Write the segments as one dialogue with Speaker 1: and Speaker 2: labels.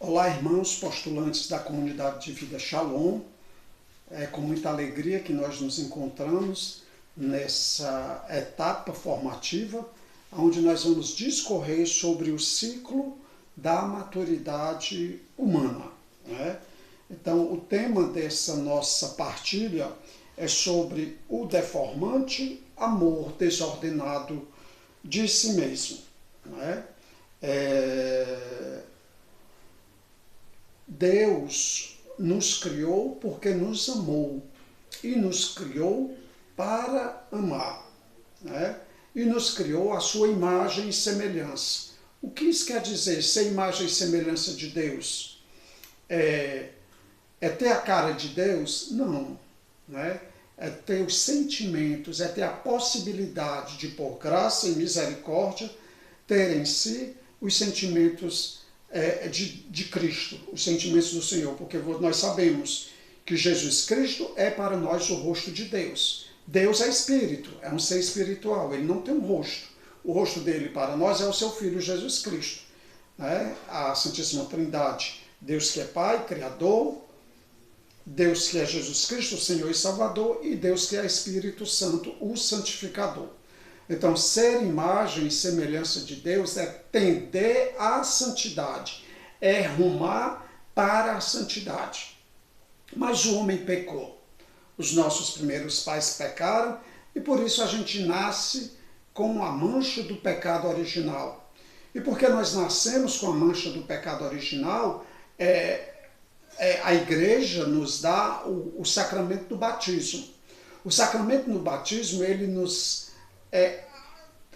Speaker 1: Olá, irmãos postulantes da comunidade de vida Shalom. É com muita alegria que nós nos encontramos nessa etapa formativa, onde nós vamos discorrer sobre o ciclo da maturidade humana, né? Então, o tema dessa nossa partilha é sobre o deformante amor desordenado de si mesmo, né? Deus nos criou porque nos amou e nos criou para amar, né? E nos criou a sua imagem e semelhança. O que isso quer dizer, ser imagem e semelhança de Deus? É ter a cara de Deus? Não, né? É ter os sentimentos, é ter a possibilidade de, por graça e misericórdia, ter em si os sentimentos de Cristo, os sentimentos do Senhor, porque nós sabemos que Jesus Cristo é para nós o rosto de Deus. Deus é espírito, é um ser espiritual, ele não tem um rosto. O rosto dele para nós é o seu Filho Jesus Cristo, né? A Santíssima Trindade, Deus que é Pai, Criador, Deus que é Jesus Cristo, Senhor e Salvador, e Deus que é Espírito Santo, o Santificador. Então, ser imagem e semelhança de Deus é tender à santidade, é rumar para a santidade. Mas o homem pecou. Os nossos primeiros pais pecaram e por isso a gente nasce com a mancha do pecado original. E porque nós nascemos com a mancha do pecado original, a igreja nos dá o sacramento do batismo. O sacramento do batismo, ele nos é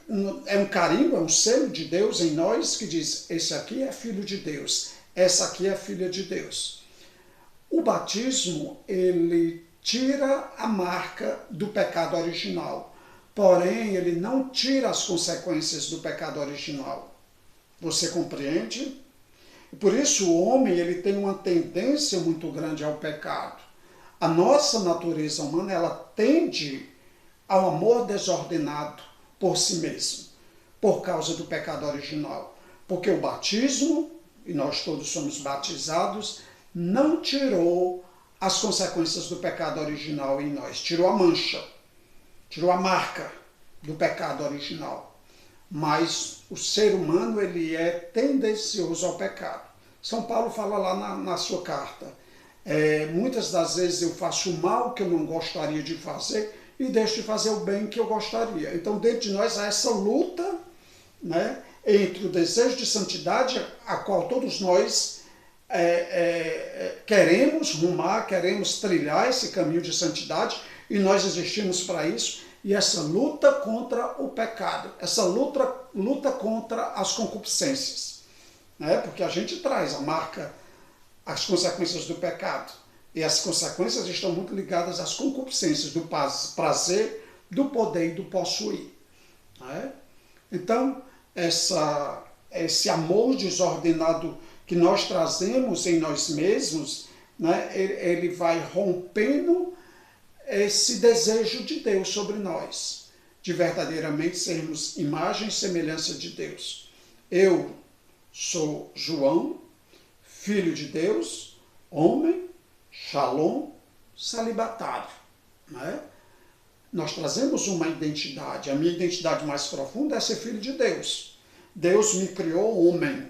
Speaker 1: um carimbo, é um selo de Deus em nós que diz: esse aqui é filho de Deus, essa aqui é filha de Deus. O batismo, ele tira a marca do pecado original, porém ele não tira as consequências do pecado original. Você compreende? Por isso o homem ele tem uma tendência muito grande ao pecado. A nossa natureza humana, ela tende ao amor desordenado por si mesmo, por causa do pecado original. Porque o batismo, e nós todos somos batizados, não tirou as consequências do pecado original em nós. Tirou a mancha, tirou a marca do pecado original. Mas o ser humano, ele é tendencioso ao pecado. São Paulo fala lá na sua carta, muitas das vezes eu faço o mal que eu não gostaria de fazer e deixo de fazer o bem que eu gostaria. Então, dentro de nós há essa luta, né, entre o desejo de santidade, a qual todos nós queremos rumar, queremos trilhar esse caminho de santidade, e nós existimos para isso, e essa luta contra o pecado, essa luta contra as concupiscências, né, porque a gente traz a marca, as consequências do pecado. E as consequências estão muito ligadas às concupiscências do prazer, do poder e do possuir. Né? Então, esse amor desordenado que nós trazemos em nós mesmos, né, ele vai rompendo esse desejo de Deus sobre nós, de verdadeiramente sermos imagem e semelhança de Deus. Eu sou João, filho de Deus, homem, Shalom, celibatário, né? Nós trazemos uma identidade. A minha identidade mais profunda é ser filho de Deus. Deus me criou homem,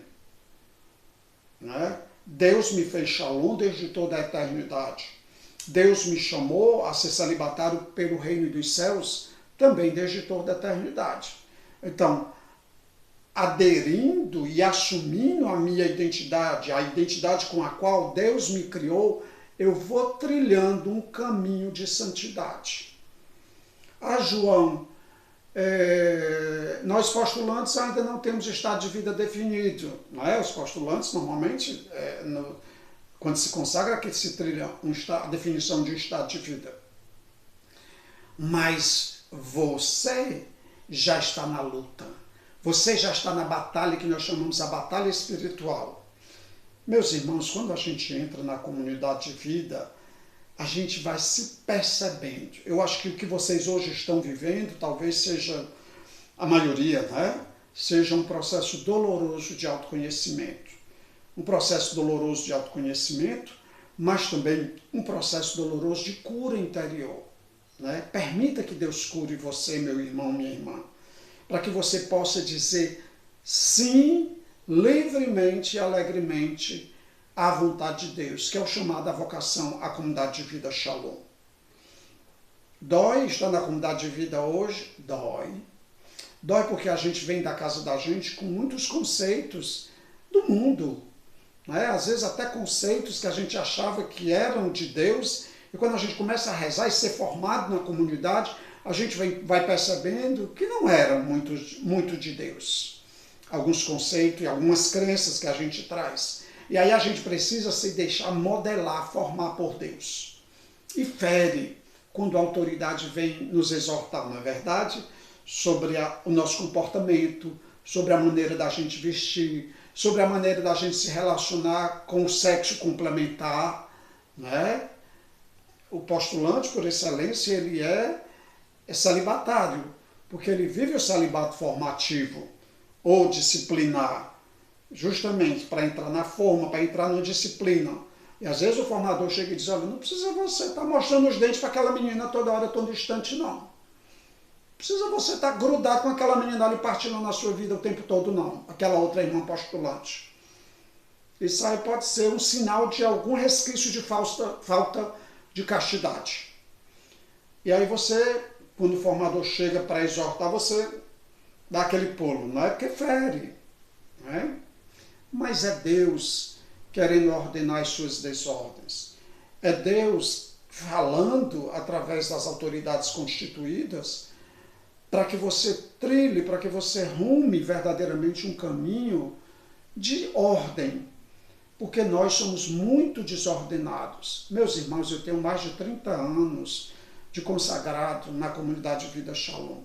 Speaker 1: né? Deus me fez Shalom desde toda a eternidade. Deus me chamou a ser celibatário pelo reino dos céus também desde toda a eternidade. Então, aderindo e assumindo a minha identidade, a identidade com a qual Deus me criou, eu vou trilhando um caminho de santidade. João, nós postulantes ainda não temos estado de vida definido, não é? Os postulantes, normalmente, quando se consagra, que se trilha a definição de um estado de vida. Mas você já está na luta. Você já está na batalha que nós chamamos a batalha espiritual. Meus irmãos, quando a gente entra na comunidade de vida, a gente vai se percebendo. Eu acho que o que vocês hoje estão vivendo, talvez seja a maioria, né? Seja um processo doloroso de autoconhecimento. um processo doloroso de autoconhecimento, mas também um processo doloroso de cura interior. Né? Permita que Deus cure você, meu irmão, minha irmã, para que você possa dizer sim, livremente e alegremente, à vontade de Deus, que é o chamado à vocação à comunidade de vida Shalom. Dói estar na comunidade de vida hoje? Dói. Dói porque a gente vem da casa da gente com muitos conceitos do mundo. Né? Às vezes até conceitos que a gente achava que eram de Deus, e quando a gente começa a rezar e ser formado na comunidade, a gente vai percebendo que não eram muito de Deus. Alguns conceitos e algumas crenças que a gente traz. E aí a gente precisa se deixar modelar, formar por Deus. E fere quando a autoridade vem nos exortar, não é verdade? Sobre o nosso comportamento, sobre a maneira da gente vestir, sobre a maneira da gente se relacionar com o sexo complementar, né? O postulante, por excelência, ele é celibatário, porque ele vive o celibato formativo ou disciplinar, justamente para entrar na forma, para entrar na disciplina. E às vezes o formador chega e diz, olha, não precisa você estar mostrando os dentes para aquela menina toda hora tão distante, não. Precisa você estar grudado com aquela menina ali partindo na sua vida o tempo todo, não. Aquela outra irmã postulante. Isso aí pode ser um sinal de algum resquício de falta de castidade. E aí você, quando o formador chega para exortar, você dá aquele pulo. Não é porque fere, não é? Mas é Deus querendo ordenar as suas desordens. É Deus falando através das autoridades constituídas para que você trilhe, para que você rume verdadeiramente um caminho de ordem, porque nós somos muito desordenados. Meus irmãos, eu tenho mais de 30 anos de consagrado na comunidade de Vida Shalom.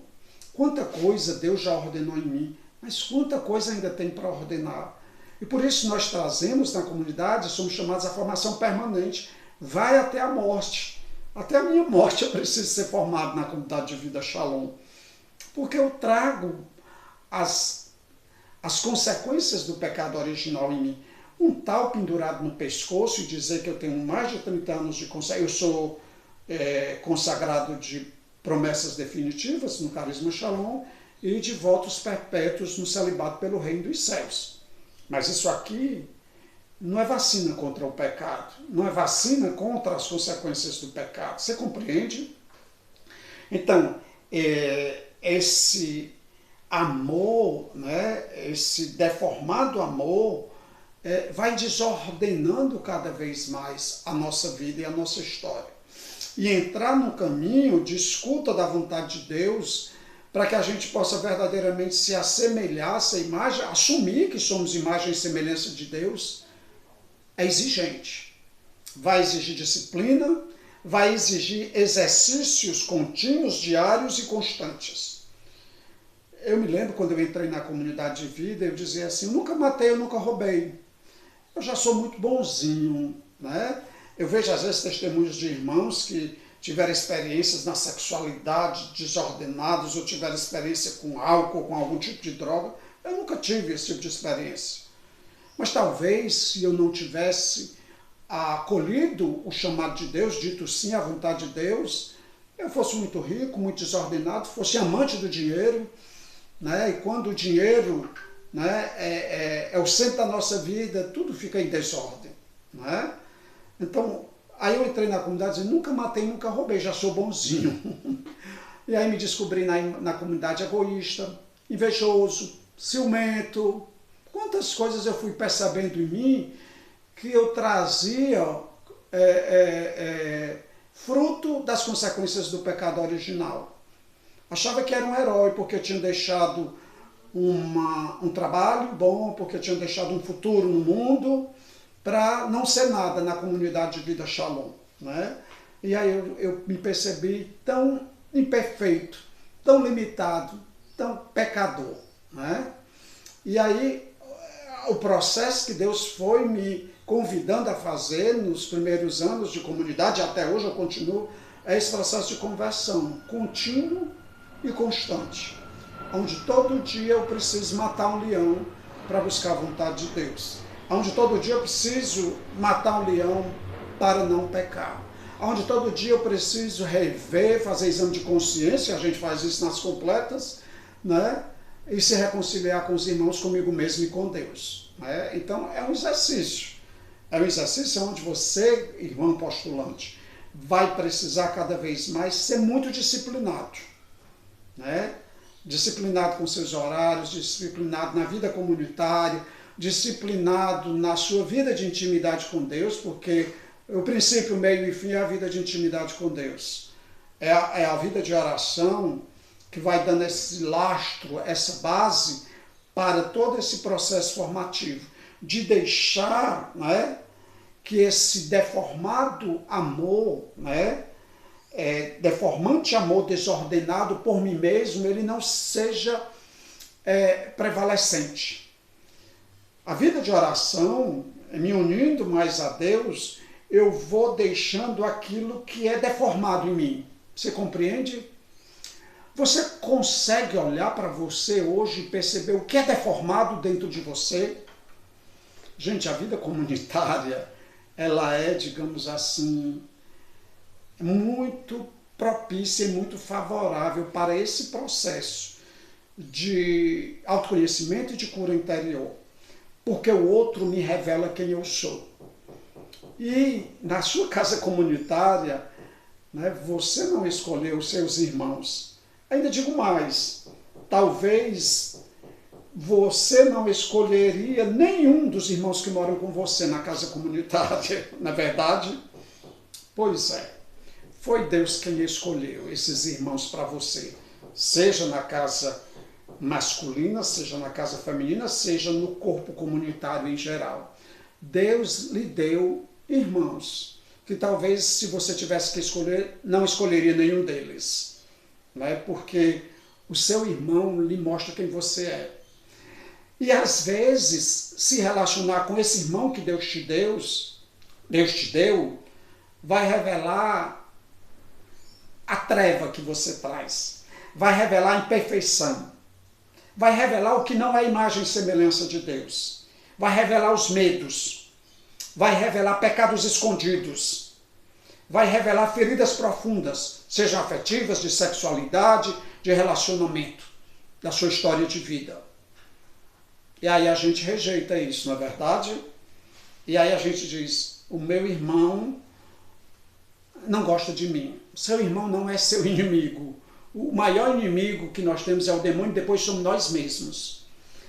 Speaker 1: Quanta coisa Deus já ordenou em mim, mas quanta coisa ainda tem para ordenar. E por isso nós trazemos na comunidade, somos chamados à formação permanente, vai até a morte. Até a minha morte eu preciso ser formado na comunidade de Vida Shalom. Porque eu trago as consequências do pecado original em mim. Um tal pendurado no pescoço e dizer que eu tenho mais de 30 anos de consagração, eu sou consagrado de promessas definitivas no Carisma Shalom e de votos perpétuos no celibato pelo reino dos céus. Mas isso aqui não é vacina contra o pecado, não é vacina contra as consequências do pecado. Você compreende? Então, esse amor, né, esse deformado amor, vai desordenando cada vez mais a nossa vida e a nossa história. E entrar num caminho de escuta da vontade de Deus, para que a gente possa verdadeiramente se assemelhar a essa imagem, assumir que somos imagem e semelhança de Deus, é exigente. Vai exigir disciplina, vai exigir exercícios contínuos, diários e constantes. Eu me lembro quando eu entrei na comunidade de vida, eu dizia assim, eu nunca matei, eu nunca roubei. Eu já sou muito bonzinho, né? Eu vejo às vezes testemunhos de irmãos que tiveram experiências na sexualidade desordenadas ou tiveram experiência com álcool, com algum tipo de droga. Eu nunca tive esse tipo de experiência. Mas talvez se eu não tivesse acolhido o chamado de Deus, dito sim à vontade de Deus, eu fosse muito rico, muito desordenado, fosse amante do dinheiro, né? E quando o dinheiro, né, é o centro da nossa vida, tudo fica em desordem, né? Então, aí eu entrei na comunidade e disse, nunca matei, nunca roubei, já sou bonzinho. E aí me descobri na comunidade egoísta, invejoso, ciumento. Quantas coisas eu fui percebendo em mim que eu trazia fruto das consequências do pecado original. Achava que era um herói porque eu tinha deixado um trabalho bom, porque eu tinha deixado um futuro no mundo, para não ser nada na comunidade de Vida Shalom, né? E aí eu me percebi tão imperfeito, tão limitado, tão pecador, né? E aí o processo que Deus foi me convidando a fazer nos primeiros anos de comunidade, até hoje eu continuo, é esse processo de conversão contínuo e constante, onde todo dia eu preciso matar um leão para buscar a vontade de Deus. onde todo dia eu preciso matar um leão para não pecar, onde todo dia eu preciso rever, fazer exame de consciência, a gente faz isso nas completas, né? E se reconciliar com os irmãos, comigo mesmo e com Deus. Né? Então é um exercício onde você, irmão postulante, vai precisar cada vez mais ser muito disciplinado, né? Disciplinado com seus horários, disciplinado na vida comunitária, disciplinado na sua vida de intimidade com Deus, porque o princípio, meio e fim é a vida de intimidade com Deus. É a vida de oração que vai dando esse lastro, essa base para todo esse processo formativo, de deixar, né, que esse deformado amor, né, deformante amor desordenado por mim mesmo, ele não seja prevalecente. A vida de oração, me unindo mais a Deus, eu vou deixando aquilo que é deformado em mim. Você compreende? Você consegue olhar para você hoje e perceber o que é deformado dentro de você? Gente, a vida comunitária, ela é, digamos assim, muito propícia e muito favorável para esse processo de autoconhecimento e de cura interior, porque o outro me revela quem eu sou. E na sua casa comunitária, né, você não escolheu os seus irmãos. Ainda digo mais, talvez você não escolheria nenhum dos irmãos que moram com você na casa comunitária, na verdade? Pois é, foi Deus quem escolheu esses irmãos para você, seja na casa masculina, seja na casa feminina, seja no corpo comunitário em geral. Deus lhe deu irmãos, que talvez se você tivesse que escolher, não escolheria nenhum deles, né? Porque o seu irmão lhe mostra quem você é. E às vezes, se relacionar com esse irmão que Deus te deu, vai revelar a treva que você traz, vai revelar a imperfeição, vai revelar o que não é imagem e semelhança de Deus, vai revelar os medos, vai revelar pecados escondidos, vai revelar feridas profundas, sejam afetivas, de sexualidade, de relacionamento, da sua história de vida. E aí a gente rejeita isso, não é verdade? E aí a gente diz, o meu irmão não gosta de mim. Seu irmão não é seu inimigo. O maior inimigo que nós temos é o demônio, depois somos nós mesmos.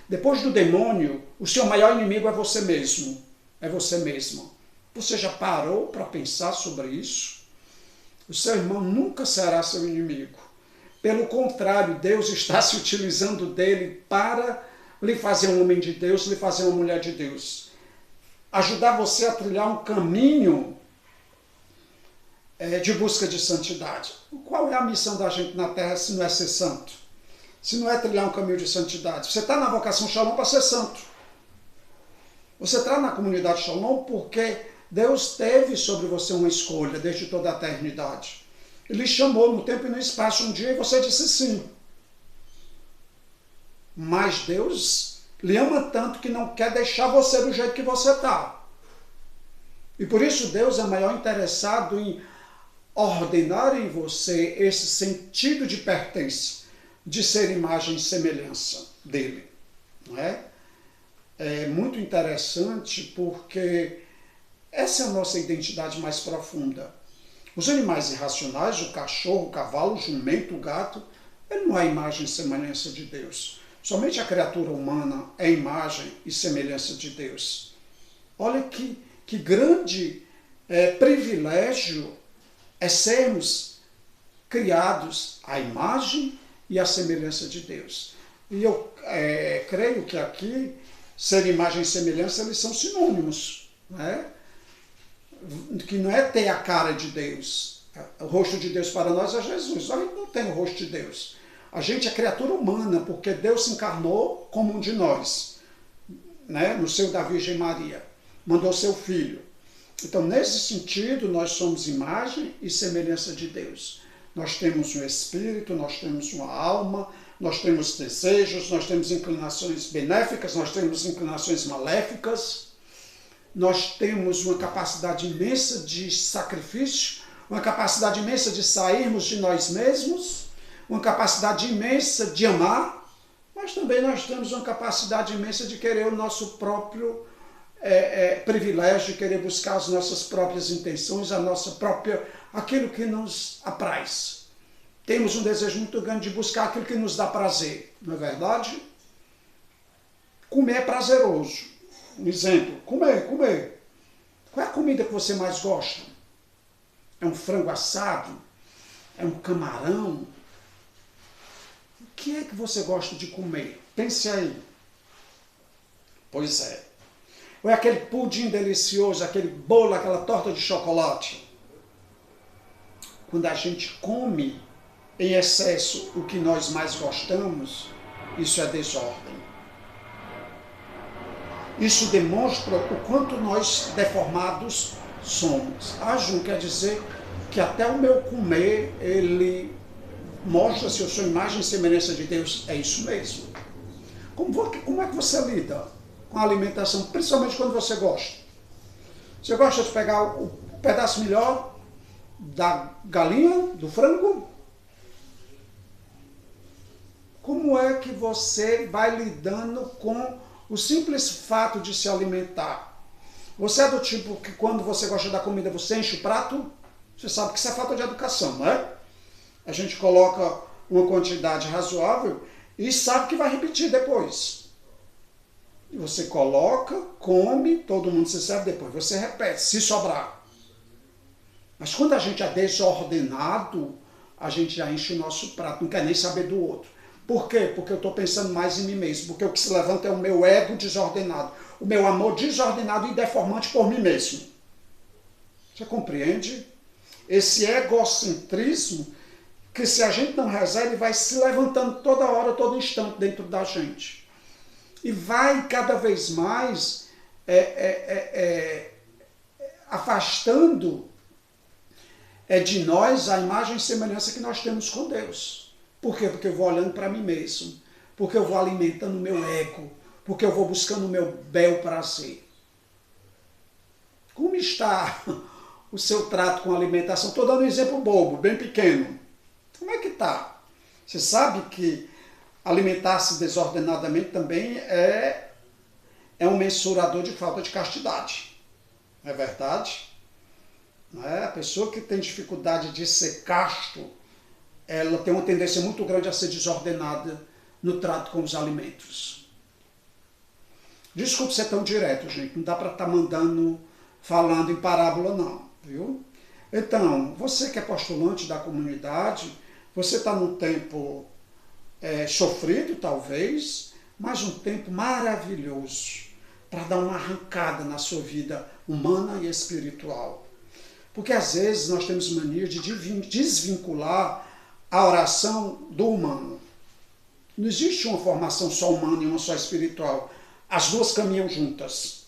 Speaker 1: Depois do demônio, o seu maior inimigo é você mesmo. É você mesmo. Você já parou para pensar sobre isso? O seu irmão nunca será seu inimigo. Pelo contrário, Deus está se utilizando dele para lhe fazer um homem de Deus, lhe fazer uma mulher de Deus. Ajudar você a trilhar um caminho de busca de santidade. Qual é a missão da gente na Terra se não é ser santo? Se não é trilhar um caminho de santidade? Você está na vocação Shalom para ser santo. Você está na comunidade Shalom porque Deus teve sobre você uma escolha desde toda a eternidade. Ele chamou no tempo e no espaço um dia e você disse sim. Mas Deus lhe ama tanto que não quer deixar você do jeito que você está. E por isso Deus é maior interessado em ordenar em você esse sentido de pertença, de ser imagem e semelhança dele. Não é? É muito interessante porque essa é a nossa identidade mais profunda. Os animais irracionais, o cachorro, o cavalo, o jumento, o gato, ele não é imagem e semelhança de Deus. Somente a criatura humana é imagem e semelhança de Deus. Olha que grande privilégio é sermos criados à imagem e à semelhança de Deus. E eu creio que aqui, ser imagem e semelhança, eles são sinônimos, né? Que não é ter a cara de Deus. O rosto de Deus para nós é Jesus. A gente não tem o rosto de Deus. A gente é criatura humana, porque Deus se encarnou como um de nós, né? No seio da Virgem Maria. Mandou seu Filho. Então, nesse sentido, nós somos imagem e semelhança de Deus. Nós temos um espírito, nós temos uma alma, nós temos desejos, nós temos inclinações benéficas, nós temos inclinações maléficas. nós temos uma capacidade imensa de sacrifício, uma capacidade imensa de sairmos de nós mesmos, uma capacidade imensa de amar, mas também nós temos uma capacidade imensa de querer o nosso próprio privilégio, de querer buscar as nossas próprias intenções, a nossa própria, aquilo que nos apraz. Temos um desejo muito grande de buscar aquilo que nos dá prazer, não é verdade? Comer é prazeroso. Um exemplo, comer. Qual é a comida que você mais gosta? É um frango assado? É um camarão? O que é que você gosta de comer? Pense aí. Pois é. Ou é aquele pudim delicioso, aquele bolo, aquela torta de chocolate? Quando a gente come em excesso o que nós mais gostamos, isso é desordem. Isso demonstra o quanto nós deformados somos. Ju, quer dizer que até o meu comer, ele mostra se eu sou imagem e semelhança de Deus. É isso mesmo. Como é que você lida com a alimentação, principalmente quando você gosta? Você gosta de pegar o pedaço melhor da galinha, do frango? Como é que você vai lidando com o simples fato de se alimentar? Você é do tipo que quando você gosta da comida, você enche o prato? Você sabe que isso é falta de educação, não é? A gente coloca uma quantidade razoável e sabe que vai repetir depois. E você coloca, come, todo mundo se serve, depois você repete, se sobrar. Mas quando a gente é desordenado, a gente já enche o nosso prato, não quer nem saber do outro. Por quê? Porque eu estou pensando mais em mim mesmo. Porque o que se levanta é o meu ego desordenado. O meu amor desordenado e deformante por mim mesmo. Você compreende? Esse egocentrismo, que se a gente não rezar, ele vai se levantando toda hora, todo instante dentro da gente. E vai cada vez mais afastando de nós a imagem e semelhança que nós temos com Deus. Por quê? Porque eu vou olhando para mim mesmo. Porque eu vou alimentando o meu ego. Porque eu vou buscando o meu bel prazer. Como está o seu trato com a alimentação? Estou dando um exemplo bobo, bem pequeno. Como é que está? Você sabe que alimentar-se desordenadamente também é um mensurador de falta de castidade. Não é verdade? Não é? A pessoa que tem dificuldade de ser casto, ela tem uma tendência muito grande a ser desordenada no trato com os alimentos. Desculpe ser tão direto, gente. Não dá para estar falando em parábola, não. Viu? Então, você que é postulante da comunidade, você está num tempo sofrido, talvez, mas um tempo maravilhoso para dar uma arrancada na sua vida humana e espiritual. Porque às vezes nós temos mania de desvincular a oração do humano. Não existe uma formação só humana e uma só espiritual. As duas caminham juntas.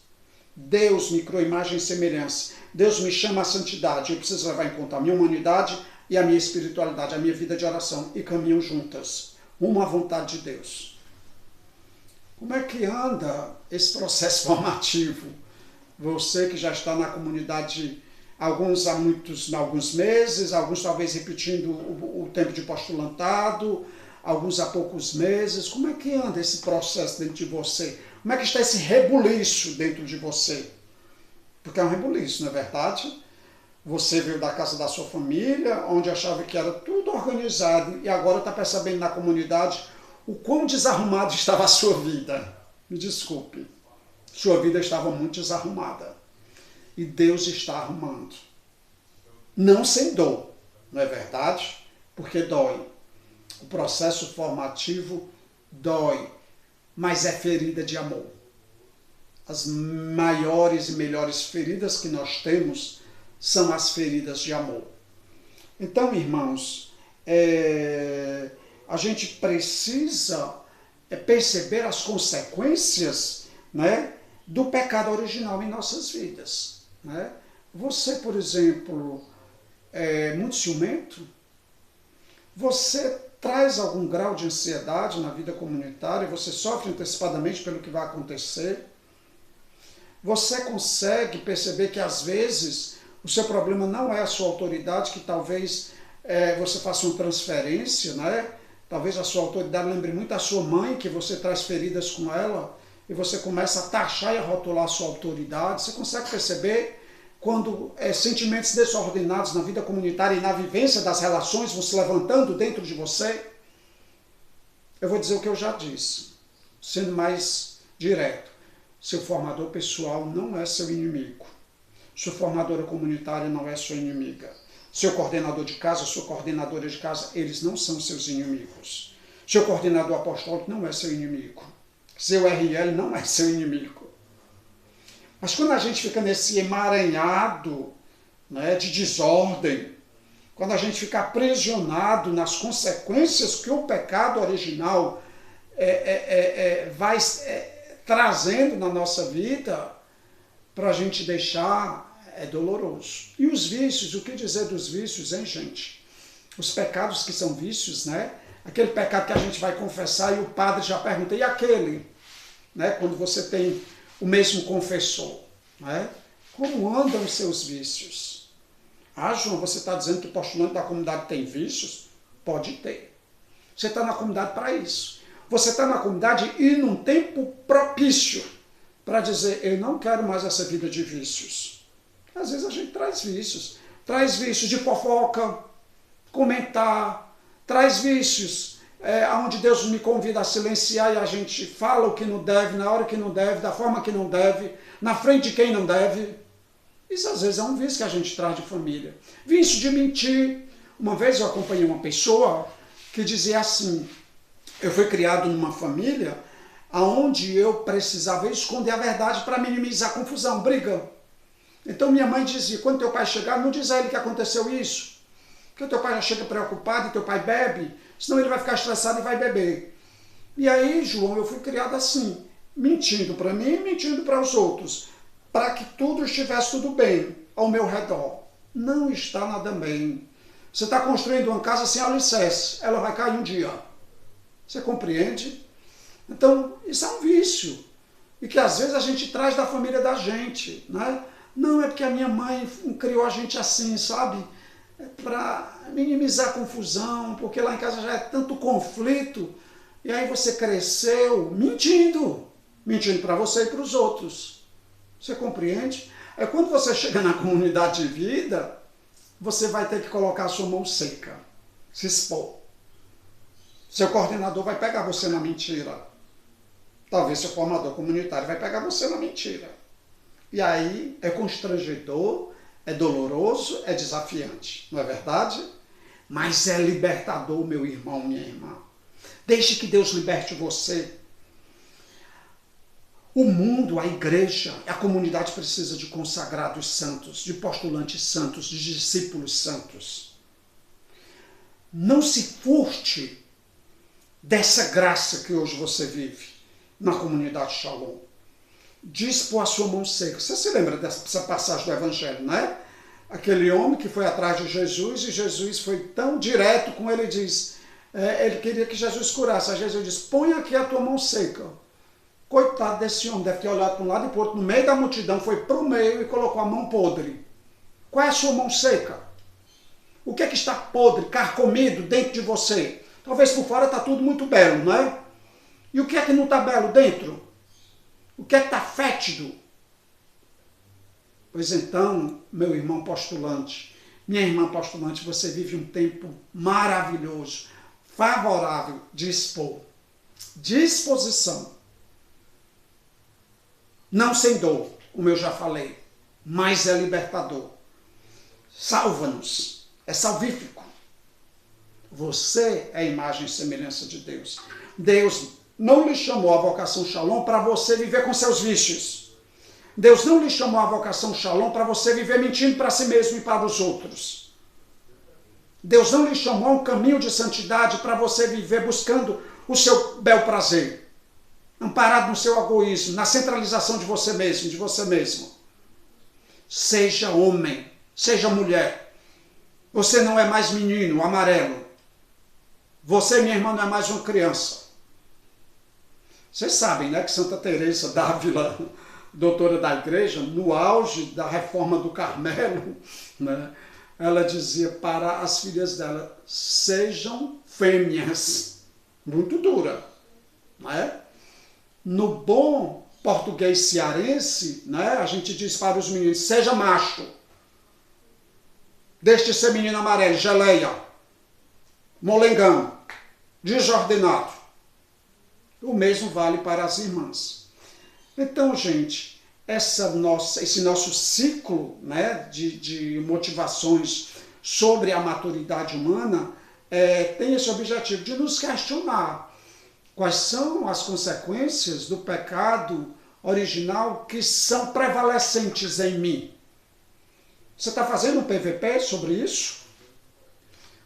Speaker 1: Deus me criou imagem e semelhança. Deus me chama à santidade. Eu preciso levar em conta a minha humanidade e a minha espiritualidade, a minha vida de oração. E caminham juntas. Uma à vontade de Deus. Como é que anda esse processo formativo? Você que já está na comunidade, alguns há alguns meses, alguns talvez repetindo o tempo de postulantado, alguns há poucos meses. Como é que anda esse processo dentro de você? Como é que está esse rebuliço dentro de você? Porque é um rebuliço, não é verdade? Você veio da casa da sua família, onde achava que era tudo organizado, e agora está percebendo na comunidade o quão desarrumada estava a sua vida. Me desculpe. Sua vida estava muito desarrumada. E Deus está arrumando. Não sem dor, não é verdade? Porque dói. O processo formativo dói, mas é ferida de amor. As maiores e melhores feridas que nós temos são as feridas de amor. Então, irmãos, a gente precisa perceber as consequências, né, do pecado original em nossas vidas. Né? Você, por exemplo, é muito ciumento? Você traz algum grau de ansiedade na vida comunitária? Você sofre antecipadamente pelo que vai acontecer? Você consegue perceber que às vezes o seu problema não é a sua autoridade, que talvez você faça uma transferência, né? Talvez a sua autoridade lembre muito a sua mãe, que você traz feridas com ela, e você começa a taxar e a rotular a sua autoridade. Você consegue perceber quando sentimentos desordenados na vida comunitária e na vivência das relações vão se levantando dentro de você? Eu vou dizer o que eu já disse, sendo mais direto. Seu formador pessoal não é seu inimigo. Sua formadora comunitária não é sua inimiga. Seu coordenador de casa, sua coordenadora de casa, eles não são seus inimigos. Seu coordenador apostólico não é seu inimigo. Seu RL não é seu inimigo. Mas quando a gente fica nesse emaranhado, né, de desordem, quando a gente fica aprisionado nas consequências que o pecado original vai trazendo na nossa vida, para a gente deixar, é doloroso. E os vícios, o que dizer dos vícios, hein, gente? Os pecados que são vícios, né? Aquele pecado que a gente vai confessar e o padre já pergunta, e aquele? Né? Quando você tem o mesmo confessor, né? Como andam os seus vícios? Ah, João, você está dizendo que o postulante da comunidade tem vícios? Pode ter. Você está na comunidade para isso. Você está na comunidade e num tempo propício para dizer, eu não quero mais essa vida de vícios. Às vezes a gente traz vícios de fofoca, comentar, traz vícios onde Deus me convida a silenciar e a gente fala o que não deve, na hora que não deve, da forma que não deve, na frente de quem não deve. Isso às vezes é um vício que a gente traz de família. Vício de mentir. Uma vez eu acompanhei uma pessoa que dizia assim, eu fui criado numa família onde eu precisava esconder a verdade para minimizar a confusão, briga. Então minha mãe dizia, quando teu pai chegar, não diz a ele que aconteceu isso, porque o teu pai já chega preocupado e teu pai bebe, senão ele vai ficar estressado e vai beber. E aí, João, eu fui criado assim, mentindo para mim e mentindo para os outros, para que tudo estivesse tudo bem ao meu redor. Não está nada bem. Você está construindo uma casa sem alicerce, ela vai cair um dia. Você compreende? Então, isso é um vício. E que às vezes a gente traz da família da gente, né? Não, é porque a minha mãe criou a gente assim, sabe? É para minimizar a confusão, porque lá em casa já é tanto conflito. E aí você cresceu mentindo para você e para os outros. Você compreende? É quando você chega na comunidade de vida, você vai ter que colocar a sua mão seca, se expor. Seu coordenador vai pegar você na mentira. Talvez seu formador comunitário vai pegar você na mentira. E aí é constrangedor, é doloroso, é desafiante. Não é verdade? Mas é libertador, meu irmão, minha irmã. Deixe que Deus liberte você. O mundo, a igreja, a comunidade precisa de consagrados santos, de postulantes santos, de discípulos santos. Não se furte dessa graça que hoje você vive na comunidade Shalom. Dispor a sua mão seca. Você se lembra dessa passagem do Evangelho, né? Aquele homem que foi atrás de Jesus e Jesus foi tão direto com ele e diz, ele queria que Jesus curasse. Aí Jesus diz, põe aqui a tua mão seca. Coitado desse homem, deve ter olhado para um lado e para o outro, no meio da multidão, foi para o meio e colocou a mão podre. Qual é a sua mão seca? O que é que está podre, carcomido dentro de você? Talvez por fora está tudo muito belo, não é? E o que é que não está belo dentro? O que é que está fétido? Pois então, meu irmão postulante, minha irmã postulante, você vive um tempo maravilhoso, favorável de expor. Disposição. Não sem dor, como eu já falei, mas é libertador. Salva-nos, é salvífico. Você é a imagem e semelhança de Deus. Deus não lhe chamou a vocação Shalom para você viver com seus vícios. Deus não lhe chamou a vocação Shalom para você viver mentindo para si mesmo e para os outros. Deus não lhe chamou a um caminho de santidade para você viver buscando o seu bel prazer, amparado no seu egoísmo, na centralização de você mesmo, de você mesmo. Seja homem, seja mulher. Você não é mais menino, amarelo. Você, minha irmã, não é mais uma criança. Vocês sabem, né, que Santa Teresa d'Ávila, doutora da igreja, no auge da reforma do Carmelo, né, ela dizia para as filhas dela, sejam fêmeas. Muito dura. Né? No bom português cearense, né, a gente diz para os meninos, seja macho. Deixe de ser menino amarelo, geleia, molengão, desordenado. O mesmo vale para as irmãs. Então, gente, esse nosso ciclo, né, de motivações sobre a maturidade humana tem esse objetivo de nos questionar quais são as consequências do pecado original que são prevalecentes em mim. Você está fazendo um PVP sobre isso?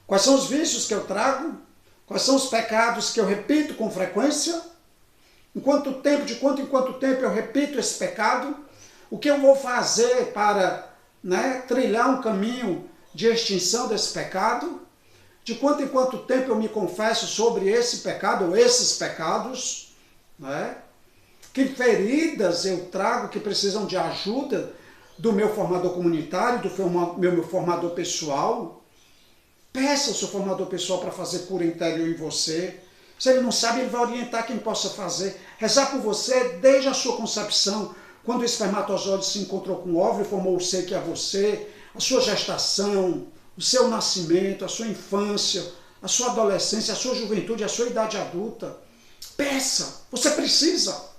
Speaker 1: Quais são os vícios que eu trago? Quais são os pecados que eu repito com frequência? De quanto em quanto tempo eu repito esse pecado? O que eu vou fazer para, né, trilhar um caminho de extinção desse pecado? De quanto em quanto tempo eu me confesso sobre esse pecado ou esses pecados? Né? Que feridas eu trago que precisam de ajuda do meu formador comunitário, do meu formador pessoal? Peça ao seu formador pessoal para fazer cura interior em você. Se ele não sabe, ele vai orientar quem possa fazer. Rezar por você desde a sua concepção, quando o espermatozoide se encontrou com o óvulo e formou o ser que é você, a sua gestação, o seu nascimento, a sua infância, a sua adolescência, a sua juventude, a sua idade adulta. Peça, você precisa.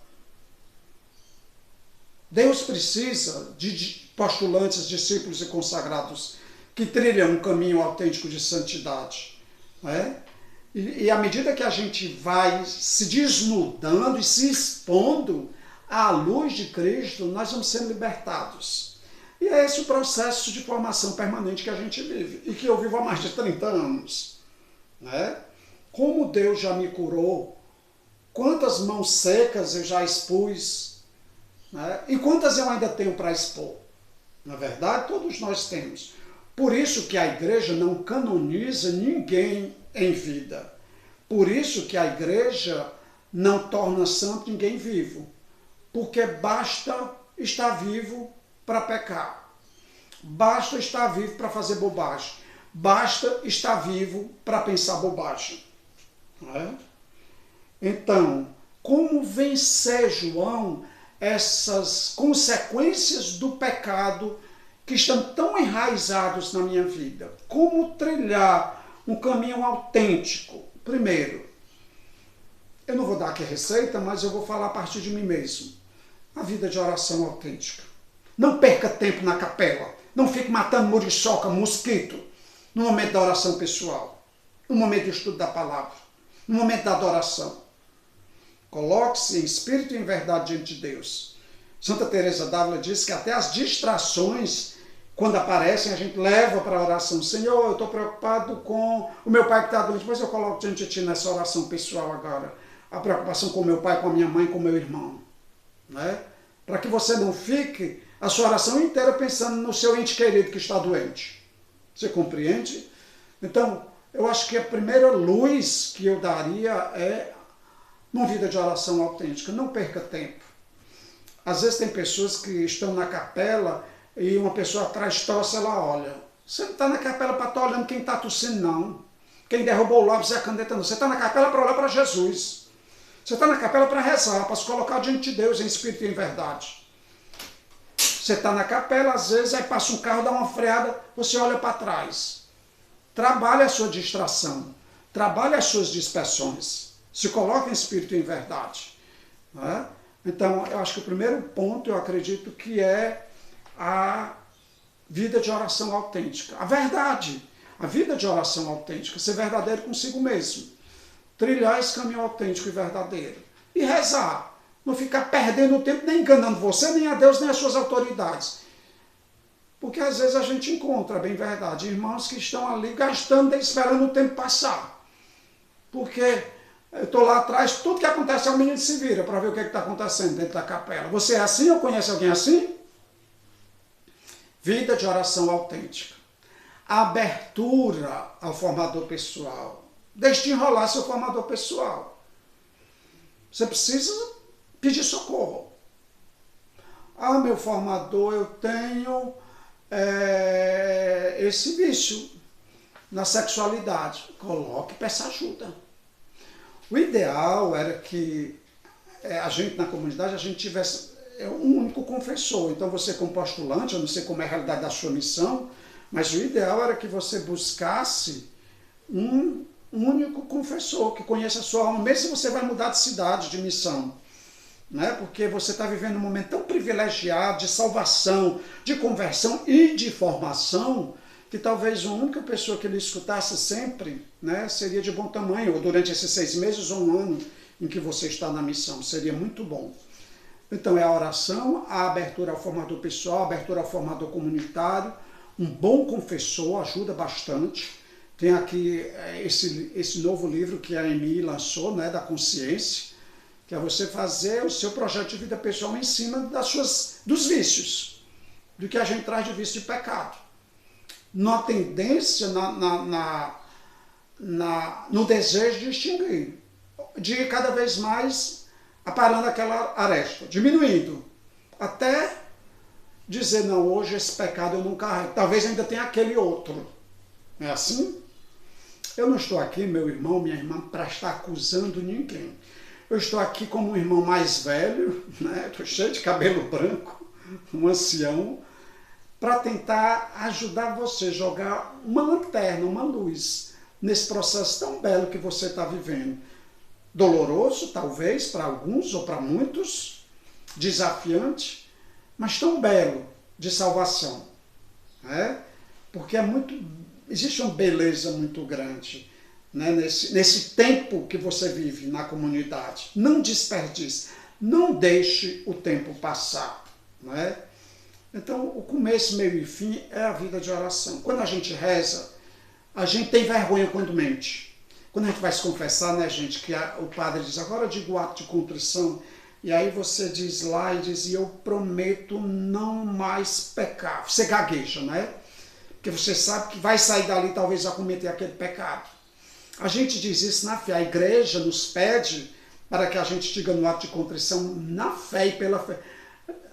Speaker 1: Deus precisa de postulantes, discípulos e consagrados que trilham um caminho autêntico de santidade. Né? E à medida que a gente vai se desnudando e se expondo à luz de Cristo, nós vamos sendo libertados. E é esse o processo de formação permanente que a gente vive, e que eu vivo há mais de 30 anos. Né? Como Deus já me curou, quantas mãos secas eu já expus, né? E quantas eu ainda tenho para expor. Na verdade, todos nós temos. Por isso que a igreja não canoniza ninguém em vida. Por isso que a igreja não torna santo ninguém vivo. Porque basta estar vivo para pecar. Basta estar vivo para fazer bobagem. Basta estar vivo para pensar bobagem. Não é? Então, como vencer, João, essas consequências do pecado que estão tão enraizados na minha vida? Como trilhar um caminho autêntico? Primeiro, eu não vou dar aqui a receita, mas eu vou falar a partir de mim mesmo. A vida de oração autêntica. Não perca tempo na capela. Não fique matando muriçoca, mosquito, no momento da oração pessoal, no momento do estudo da palavra, no momento da adoração. Coloque-se em espírito e em verdade diante de Deus. Santa Teresa d'Ávila diz que até as distrações, quando aparecem, a gente leva para a oração. Senhor, eu estou preocupado com o meu pai que está doente, mas eu coloco diante de Ti nessa oração pessoal agora. A preocupação com o meu pai, com a minha mãe, com o meu irmão. Né? Para que você não fique a sua oração inteira pensando no seu ente querido que está doente. Você compreende? Então, eu acho que a primeira luz que eu daria é uma vida de oração autêntica. Não perca tempo. Às vezes tem pessoas que estão na capela e uma pessoa atrás tosse, ela olha. Você não está na capela para estar olhando quem está tossindo, não. Quem derrubou o lápis e a caneta, não. Você está na capela para olhar para Jesus. Você está na capela para rezar, para se colocar diante de Deus em espírito e em verdade. Você está na capela, às vezes, aí passa um carro, dá uma freada, você olha para trás. Trabalhe a sua distração. Trabalhe as suas dispersões. Se coloque em espírito e em verdade. Né? Então, eu acho que o primeiro ponto, eu acredito que é a vida de oração autêntica. A verdade. A vida de oração autêntica. Ser verdadeiro consigo mesmo. Trilhar esse caminho autêntico e verdadeiro. E rezar. Não ficar perdendo o tempo, nem enganando você, nem a Deus, nem as suas autoridades. Porque às vezes a gente encontra, bem verdade, irmãos que estão ali gastando, esperando o tempo passar. Porque eu estou lá atrás, tudo que acontece, o menino se vira para ver o que está acontecendo dentro da capela. Você é assim ou conhece alguém assim? Vida de oração autêntica. Abertura ao formador pessoal. Deixe de enrolar seu formador pessoal. Você precisa pedir socorro. Ah, meu formador, eu tenho esse vício na sexualidade. Coloque, peça ajuda. O ideal era que a gente, na comunidade, a gente tivesse um único confessor. Então, você como postulante, eu não sei como é a realidade da sua missão, mas o ideal era que você buscasse um único confessor que conheça a sua alma, mesmo se você vai mudar de cidade, de missão. Né? Porque você está vivendo um momento tão privilegiado de salvação, de conversão e de formação, que talvez a única pessoa que ele escutasse sempre, né, seria de bom tamanho, ou durante esses 6 meses ou um ano em que você está na missão. Seria muito bom. Então é a oração, a abertura ao formador pessoal, a abertura ao formador comunitário, um bom confessor ajuda bastante. Tem aqui esse novo livro que a EMI lançou, né, da consciência, que é você fazer o seu projeto de vida pessoal em cima dos vícios, do que a gente traz de vício de pecado. Na tendência, no desejo de extinguir, de ir cada vez mais aparando aquela aresta, diminuindo, até dizer, não, hoje esse pecado eu não carrego, talvez ainda tenha aquele outro. É assim? Eu não estou aqui, meu irmão, minha irmã, para estar acusando ninguém. Eu estou aqui como um irmão mais velho, né? Estou cheio de cabelo branco, um ancião, para tentar ajudar você a jogar uma lanterna, uma luz, nesse processo tão belo que você está vivendo. Doloroso, talvez, para alguns ou para muitos, desafiante, mas tão belo de salvação. Né? Porque existe uma beleza muito grande, né, nesse tempo que você vive na comunidade. Não desperdice, não deixe o tempo passar. Né? Então, o começo, meio e fim é a vida de oração. Quando a gente reza, a gente tem vergonha quando mente. Quando a gente vai se confessar, né, gente, que o padre diz, agora eu digo o ato de contrição, e aí você diz lá e diz, eu prometo não mais pecar. Você gagueja, né? Porque você sabe que vai sair dali talvez a cometer aquele pecado. A gente diz isso na fé. A igreja nos pede para que a gente diga no ato de contrição na fé e pela fé.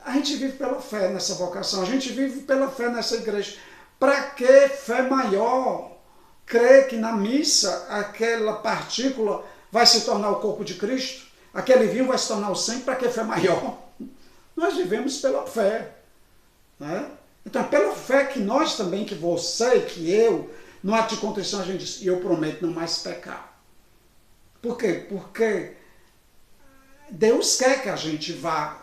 Speaker 1: A gente vive pela fé nessa vocação, a gente vive pela fé nessa igreja. Para que fé maior? Crer que na missa aquela partícula vai se tornar o corpo de Cristo? Aquele vinho vai se tornar o sangue? Para que fé maior? Nós vivemos pela fé. Né? Então, pela fé que nós também, que você, que eu, no ato de contrição a gente diz, eu prometo não mais pecar. Por quê? Porque Deus quer que a gente vá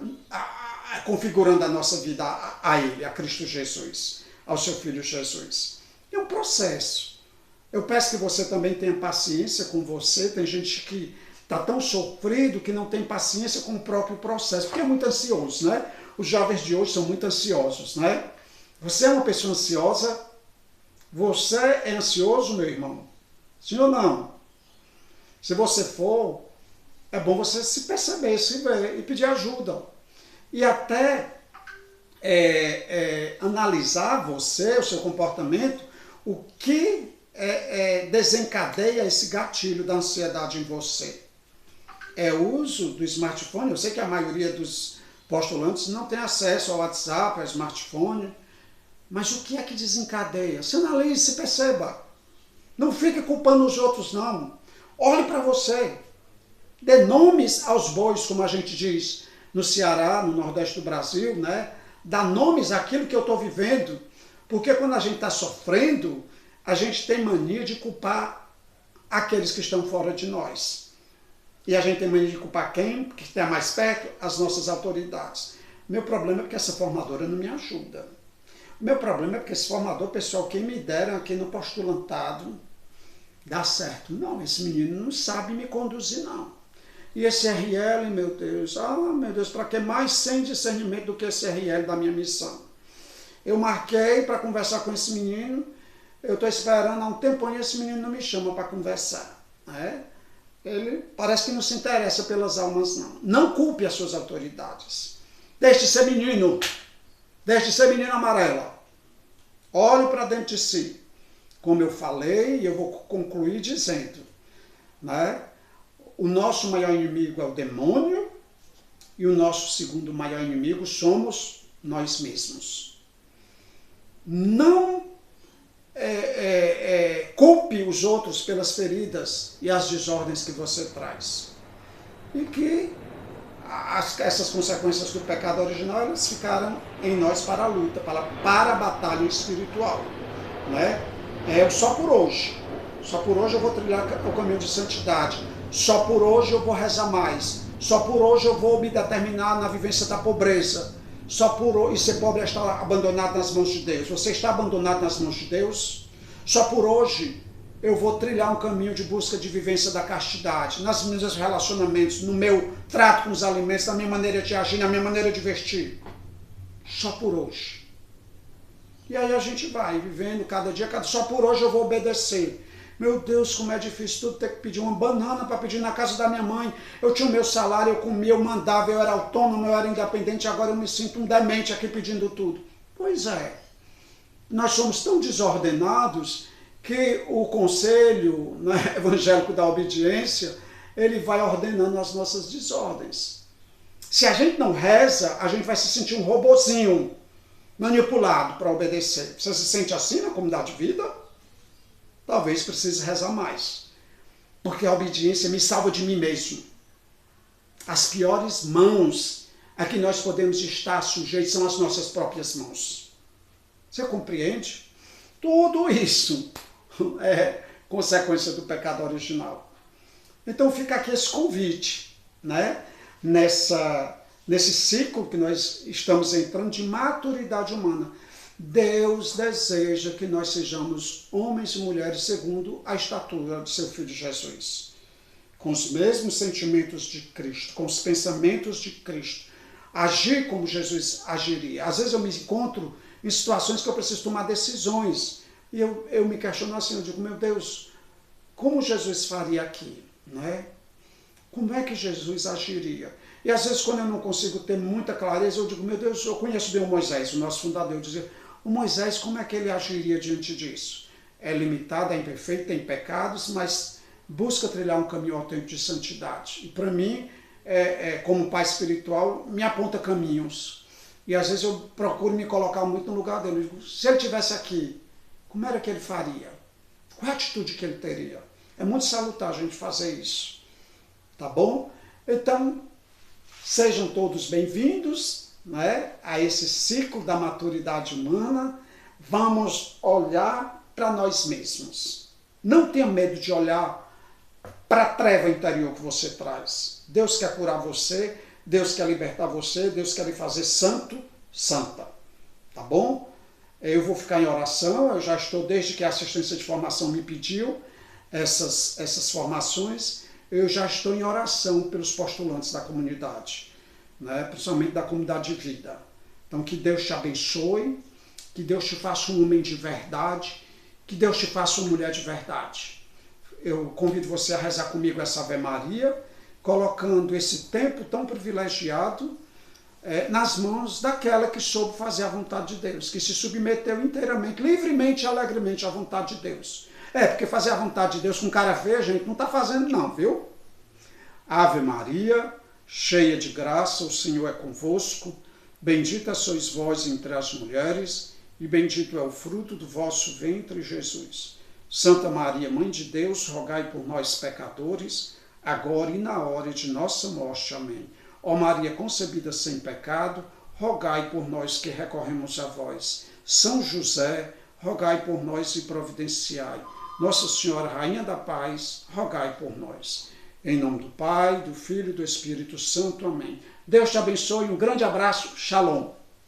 Speaker 1: configurando a nossa vida a Ele, a Cristo Jesus, ao seu Filho Jesus. É um processo. Eu peço que você também tenha paciência com você. Tem gente que está tão sofrido que não tem paciência com o próprio processo, porque é muito ansioso, né? Os jovens de hoje são muito ansiosos, né? Você é uma pessoa ansiosa? Você é ansioso, meu irmão? Sim ou não? Se você for, é bom você se perceber, se ver e pedir ajuda. E até analisar você, o seu comportamento, o que desencadeia esse gatilho da ansiedade em você. É o uso do smartphone. Eu sei que a maioria dos postulantes não tem acesso ao WhatsApp, ao smartphone, mas o que é que desencadeia? Se analise, se perceba. Não fique culpando os outros, não. Olhe para você. Dê nomes aos bois, como a gente diz no Ceará, no Nordeste do Brasil, né? Dá nomes àquilo que eu estou vivendo. Porque quando a gente está sofrendo, a gente tem mania de culpar aqueles que estão fora de nós. E a gente tem mania de culpar quem? Que está mais perto? As nossas autoridades. Meu problema é porque essa formadora não me ajuda. O meu problema é porque esse formador pessoal, quem me deram aqui no postulantado, dá certo. Não, esse menino não sabe me conduzir, não. E esse RL, meu Deus, meu Deus, para que mais sem discernimento do que esse RL da minha missão? Eu marquei para conversar com esse menino, eu estou esperando há um tempo e esse menino não me chama para conversar. Né? Ele parece que não se interessa pelas almas, não. Não culpe as suas autoridades. Deixe de ser menino. Deixe de ser menina amarela. Olhe para dentro de si. Como eu falei, e eu vou concluir dizendo, né? O nosso maior inimigo é o demônio, E o nosso segundo maior inimigo somos nós mesmos. Não culpe os outros pelas feridas e as desordens que você traz. E que essas consequências do pecado original, elas ficaram em nós para a luta, para a batalha espiritual. Né? Só por hoje eu vou trilhar o caminho de santidade, só por hoje eu vou rezar mais, só por hoje eu vou me determinar na vivência da pobreza, e ser pobre é estar abandonado nas mãos de Deus. Você está abandonado nas mãos de Deus? Só por hoje eu vou trilhar um caminho de busca de vivência da castidade, nos meus relacionamentos, no meu trato com os alimentos, na minha maneira de agir, na minha maneira de vestir. Só por hoje. E aí a gente vai vivendo cada dia, só por hoje eu vou obedecer. Meu Deus, como é difícil tudo ter que pedir uma banana para pedir na casa da minha mãe. Eu tinha o meu salário, eu comia, eu mandava, eu era autônomo, eu era independente, agora eu me sinto um demente aqui pedindo tudo. Pois é. Nós somos tão desordenados que o conselho, né, evangélico da obediência, ele vai ordenando as nossas desordens. Se a gente não reza, a gente vai se sentir um robozinho manipulado para obedecer. Você se sente assim na comunidade de vida? Talvez precise rezar mais. Porque a obediência me salva de mim mesmo. As piores mãos a que nós podemos estar sujeitos são as nossas próprias mãos. Você compreende? Tudo isso é consequência do pecado original. Então fica aqui esse convite, né? Nesse ciclo que nós estamos entrando de maturidade humana. Deus deseja que nós sejamos homens e mulheres segundo a estatura de seu Filho Jesus. Com os mesmos sentimentos de Cristo, com os pensamentos de Cristo. Agir como Jesus agiria. Às vezes eu me encontro em situações que eu preciso tomar decisões. E eu me questiono assim, eu digo, meu Deus, como Jesus faria aqui? Não é? Como é que Jesus agiria? E às vezes quando eu não consigo ter muita clareza, eu digo, meu Deus, eu conheço bem o Moisés, o nosso fundador, eu dizia, o Moisés, como é que ele agiria diante disso? É limitado, é imperfeito, tem pecados, mas busca trilhar um caminho autêntico de santidade. E para mim, como pai espiritual, me aponta caminhos. E às vezes eu procuro me colocar muito no lugar dele. Eu digo, se ele estivesse aqui, como era que ele faria? Qual a atitude que ele teria? É muito salutar a gente fazer isso. Tá bom? Então, sejam todos bem-vindos, né, a esse ciclo da maturidade humana. Vamos olhar para nós mesmos. Não tenha medo de olhar para a treva interior que você traz. Deus quer curar você, Deus quer libertar você, Deus quer lhe fazer santo, santa. Tá bom? Eu vou ficar em oração, eu já estou, desde que a assistência de formação me pediu essas formações, eu já estou em oração pelos postulantes da comunidade, né? Principalmente da comunidade de vida. Então que Deus te abençoe, que Deus te faça um homem de verdade, que Deus te faça uma mulher de verdade. Eu convido você a rezar comigo essa Ave Maria, colocando esse tempo tão privilegiado nas mãos daquela que soube fazer a vontade de Deus, que se submeteu inteiramente, livremente e alegremente à vontade de Deus. Porque fazer a vontade de Deus com cara feia, gente, não está fazendo não, viu? Ave Maria, cheia de graça, o Senhor é convosco, bendita sois vós entre as mulheres, e bendito é o fruto do vosso ventre, Jesus. Santa Maria, Mãe de Deus, rogai por nós, pecadores, agora e na hora de nossa morte. Amém. Ó Maria concebida sem pecado, rogai por nós que recorremos a vós. São José, rogai por nós e providenciai. Nossa Senhora, Rainha da Paz, rogai por nós. Em nome do Pai, do Filho e do Espírito Santo. Amém. Deus te abençoe. Um grande abraço. Shalom.